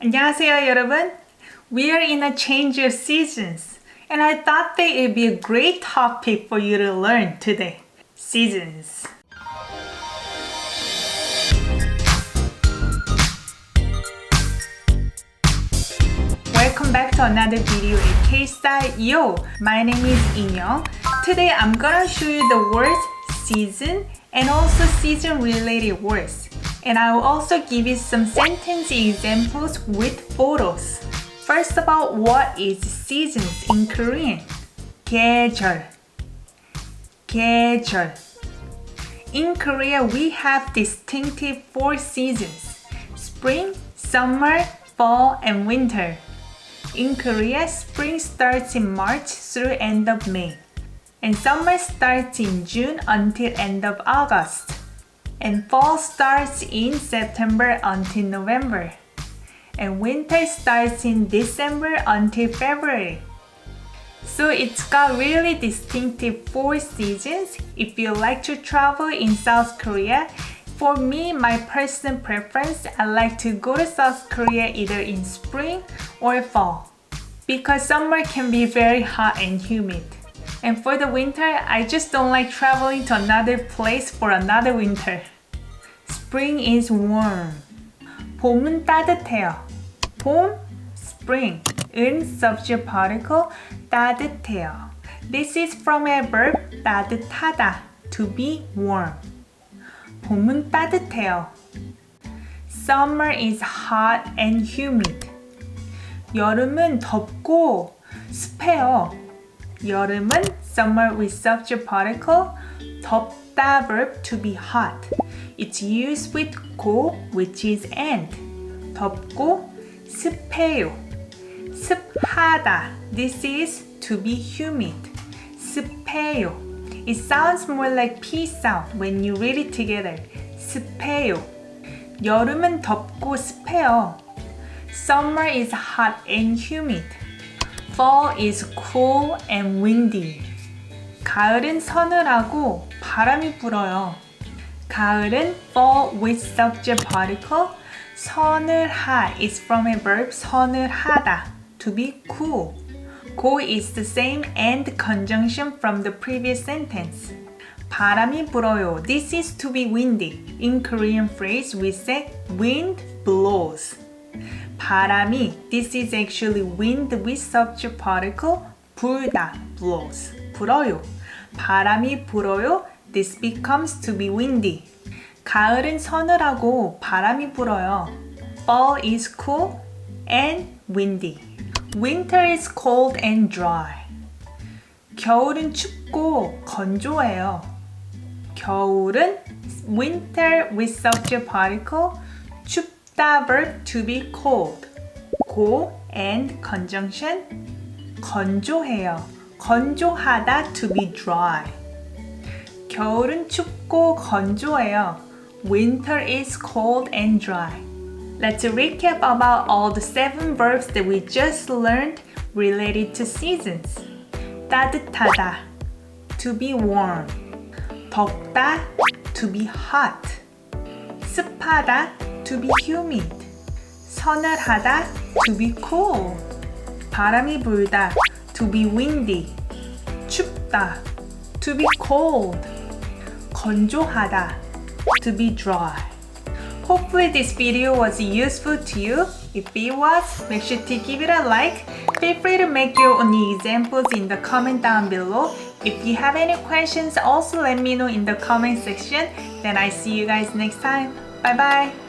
안녕하세요, 여러분. We are in a change of seasons, and I thought that it would be a great topic for you to learn today. Seasons. Welcome back to another video at KSTYLEyo. My name is Inyoung. Today I'm gonna show you the words season and also season related words. And I will also give you some sentence examples with photos. First of all, what is seasons in Korean? 계절. 계절. In Korea, we have distinctive 4 seasons: spring, summer, fall, and winter. In Korea, spring starts in March through end of May, and summer starts in June until end of August, and fall starts in September until November, and winter starts in December until February. So it's got really distinctive 4 seasons. If you like to travel in South Korea, for me, my personal preference, I like to go to South Korea either in spring or fall, because summer can be very hot and humid. And for the winter, I just don't like traveling to another place for another winter. Spring is warm. 봄은 따뜻해요. 봄, spring. 은 subject particle, 따뜻해요. This is from a verb 따뜻하다, to be warm. 봄은 따뜻해요. Summer is hot and humid. 여름은 덥고 습해요. 여름은 summer with subject particle, 덥다 verb to be hot. It's used with 고, which is and. 덥고 습해요. 습하다. This is to be humid. 습해요. It sounds more like P sound when you read it together. 습해요. 여름은 덥고 습해요. Summer is hot and humid. Fall is cool and windy. 가을은 서늘하고 바람이 불어요. 가을은 fall with subject particle. 서늘하 is from a verb 서늘하다, to be cool. 고 is the same and conjunction from the previous sentence. 바람이 불어요. This is to be windy. In Korean phrase, we say wind blows. 바람이, this is actually wind with subject particle, 불다, blows. 불어요. 바람이 불어요. This becomes to be windy. 가을은 서늘하고 바람이 불어요. Fall is cool and windy. Winter is cold and dry. 겨울은 춥고 건조해요. 겨울은 winter with subject particle, 춥다 verb to be cold. 고 and conjunction, 건조해요. 건조하다 to be dry. 겨울은 춥고 건조해요. Winter is cold and dry. Let's recap about all the 7 verbs that we just learned related to seasons. 따뜻하다, to be warm. 덥다, to be hot. 습하다, to be humid. 서늘하다, to be cool. 바람이 불다, to be windy. 춥다, to be cold. 건조하다, to be dry. Hopefully this video was useful to you. If it was, make sure to give it a like. Feel free to make your own examples in the comment down below. If you have any questions, also let me know in the comment section. Then I see you guys next time. Bye bye.